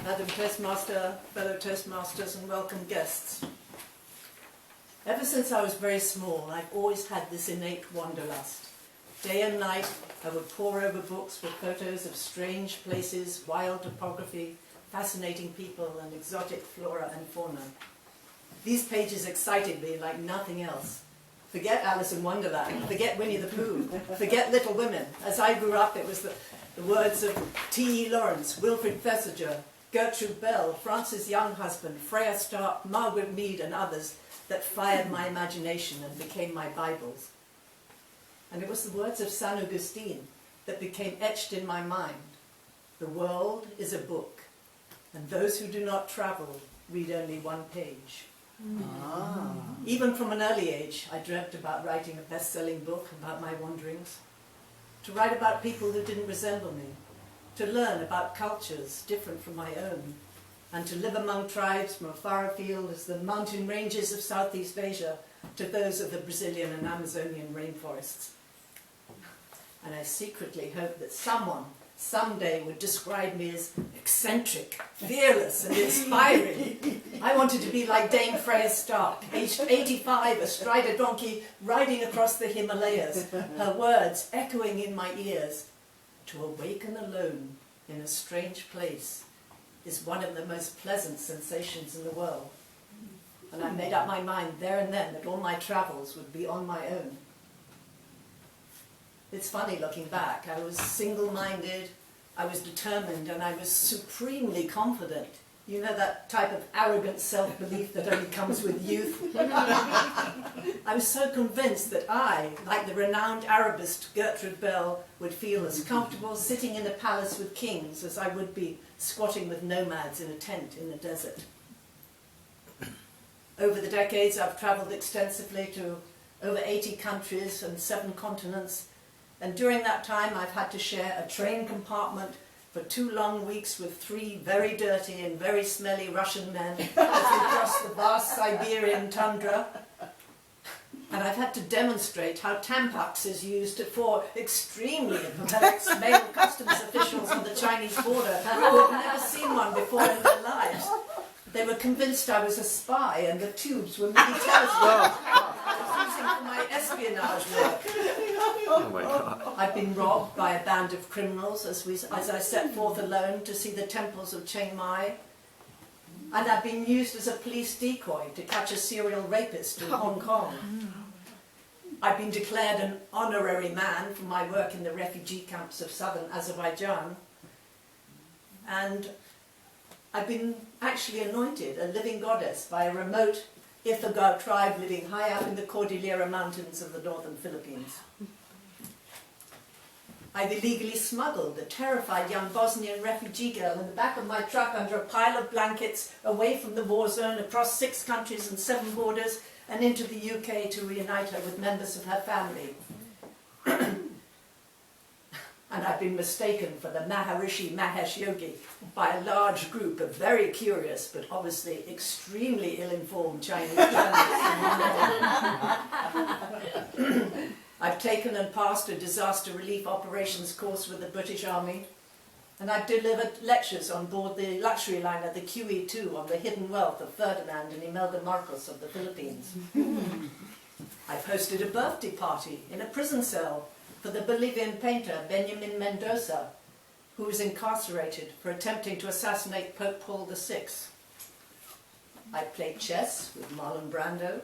Madam Toastmaster, fellow Toastmasters, and welcome guests. Ever since I was very small, I've always had this innate wanderlust. Day and night, I would pore over books with photos of strange places, wild topography, fascinating people, and exotic flora and fauna. These pages excited me like nothing else. Forget Alice in Wonderland, forget Winnie the Pooh, forget Little Women. As I grew up, it was the words of T.E. Lawrence, Wilfrid Thesiger, Gertrude Bell, Frances Younghusband, Freya Stark, Margaret Mead, and others that fired my imagination and became my Bibles. And it was the words of St. Augustine that became etched in my mind. The world is a book, and those who do not travel read only one page. Ah. Even from an early age, I dreamt about writing a best-selling book about my wanderings, to write about people who didn't resemble me, to learn about cultures different from my own, and to live among tribes from far afield as the mountain ranges of Southeast Asia to those of the Brazilian and Amazonian rainforests. And I secretly hoped that someone someday would describe me as eccentric, fearless, and inspiring. I wanted to be like Dame Freya Stark, aged 85, astride a donkey, riding across the Himalayas, her words echoing in my ears. To awaken alone in a strange place is one of the most pleasant sensations in the world. And I made up my mind there and then that all my travels would be on my own. It's funny looking back. I was single-minded, I was determined, and I was supremely confident. You know, that type of arrogant self-belief that only comes with youth. I was so convinced that I, like the renowned Arabist Gertrude Bell, would feel as comfortable sitting in a palace with kings as I would be squatting with nomads in a tent in the desert. Over the decades, I've travelled extensively to over 80 countries and 7 continents, and during that time I've had to share a train compartment for 2 long weeks with 3 very dirty and very smelly Russian men as we crossed the vast Siberian tundra. And I've had to demonstrate how Tampax is used for extremely perplexed male customs officials on the Chinese border who had never seen one before in their lives. They were convinced I was a spy and the tubes were mini telescopes I was using for my espionage work. Oh my God. I've been robbed by a band of criminals as I set forth alone to see the temples of Chiang Mai. And I've been used as a police decoy to catch a serial rapist in Hong Kong. I've been declared an honorary man for my work in the refugee camps of southern Azerbaijan. And I've been actually anointed a living goddess by a remote Ifugao tribe living high up in the Cordillera Mountains of the northern Philippines. I've illegally smuggled a terrified young Bosnian refugee girl in the back of my truck under a pile of blankets away from the war zone across 6 countries and 7 borders and into the UK to reunite her with members of her family. And I've been mistaken for the Maharishi Mahesh Yogi by a large group of very curious but obviously extremely ill-informed Chinese journalists. I've taken and passed a disaster relief operations course with the British Army, and I've delivered lectures on board the luxury liner, the QE2, on the hidden wealth of Ferdinand and Imelda Marcos of the Philippines. I've hosted a birthday party in a prison cell for the Bolivian painter Benjamin Mendoza, who was incarcerated for attempting to assassinate Pope Paul VI. I played chess with Marlon Brando,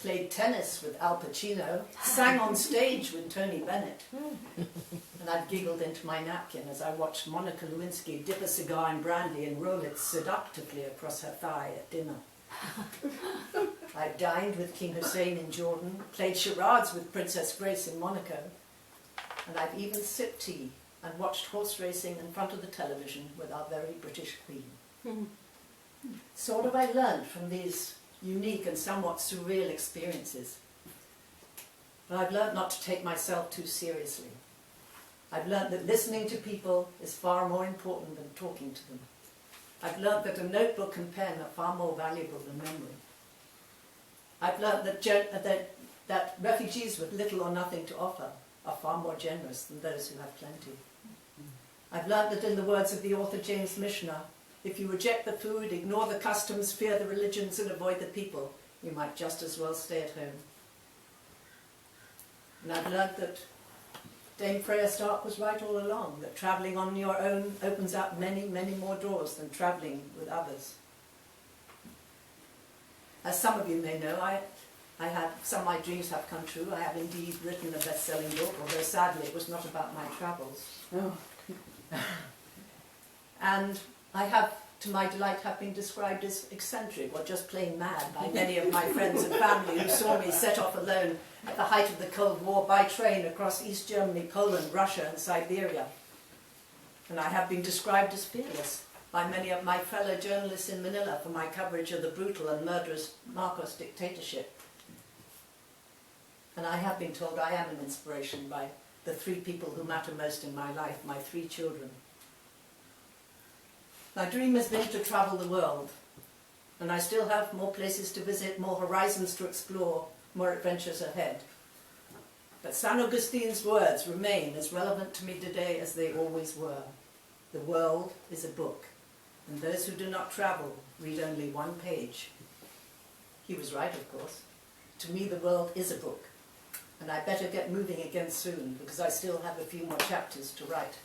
played tennis with Al Pacino, sang on stage with Tony Bennett, and I've giggled into my napkin as I watched Monica Lewinsky dip a cigar in brandy and roll it seductively across her thigh at dinner. I've dined with King Hussein in Jordan, played charades with Princess Grace in Monaco, and I've even sipped tea and watched horse racing in front of the television with our very British Queen. So what have I learned from these unique and somewhat surreal experiences? Well, I've learned not to take myself too seriously. I've learned that listening to people is far more important than talking to them. I've learned that a notebook and pen are far more valuable than memory. I've learned that refugees with little or nothing to offer are far more generous than those who have plenty. I've learned that in the words of the author James Missioner, if you reject the food, ignore the customs, fear the religions and avoid the people, you might just as well stay at home. And I've learned that Dame Freya Stark was right all along, that travelling on your own opens up many, many more doors than travelling with others. As some of you may know, some of my dreams have come true. I have indeed written a best-selling book, although sadly it was not about my travels. Oh. And I have, to my delight, have been described as eccentric or just plain mad by many of my friends and family who saw me set off alone at the height of the Cold War by train across East Germany, Poland, Russia and Siberia. And I have been described as fearless by many of my fellow journalists in Manila for my coverage of the brutal and murderous Marcos dictatorship. And I have been told I am an inspiration by the three people who matter most in my life, my three children. My dream has been to travel the world, and I still have more places to visit, more horizons to explore, more adventures ahead. But San Augustine's words remain as relevant to me today as they always were. The world is a book, and those who do not travel read only one page. He was right, of course. To me, the world is a book, and I better get moving again soon, because I still have a few more chapters to write.